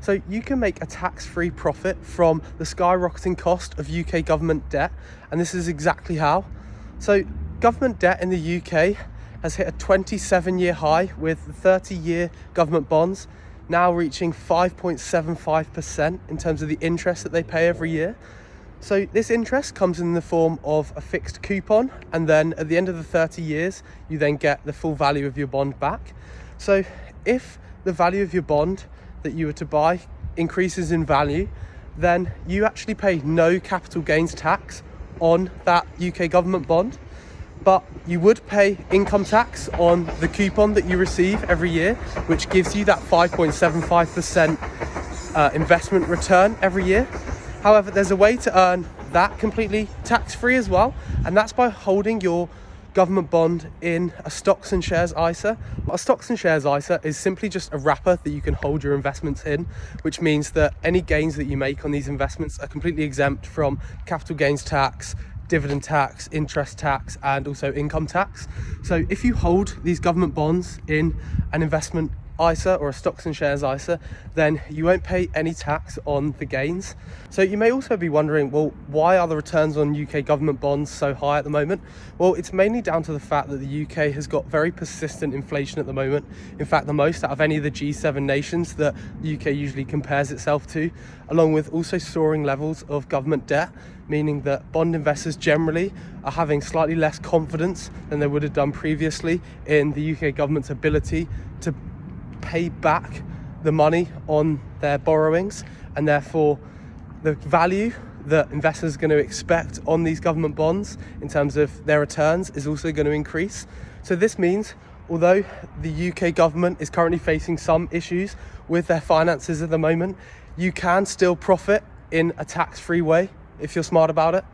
So you can make a tax-free profit from the skyrocketing cost of UK government debt, and this is exactly how. So government debt in the UK has hit a 27-year high, with the 30-year government bonds now reaching 5.75% in terms of the interest that they pay every year. So this interest comes in the form of a fixed coupon, and then at the end of the 30 years, you then get the full value of your bond back. So if the value of your bond that you were to buy increases in value, then you actually pay no capital gains tax on that UK government bond, but you would pay income tax on the coupon that you receive every year, which gives you that 5.75% investment return every year. However, there's a way to earn that completely tax-free as well, and that's by holding your government bond in a stocks and shares ISA. A stocks and shares ISA is simply just a wrapper that you can hold your investments in, which means that any gains that you make on these investments are completely exempt from capital gains tax, dividend tax, interest tax, and also income tax. So if you hold these government bonds in an investment ISA or a stocks and shares ISA, then you won't pay any tax on the gains. So you may also be wondering, well, why are the returns on UK government bonds so high at the moment? Well, it's mainly down to the fact that the UK has got very persistent inflation at the moment. In fact, the most out of any of the G7 nations that the UK usually compares itself to, along with also soaring levels of government debt, meaning that bond investors generally are having slightly less confidence than they would have done previously in the UK government's ability to pay back the money on their borrowings, and therefore the value that investors are going to expect on these government bonds in terms of their returns is also going to increase. So this means, although the UK government is currently facing some issues with their finances at the moment, you can still profit in a tax-free way if you're smart about it.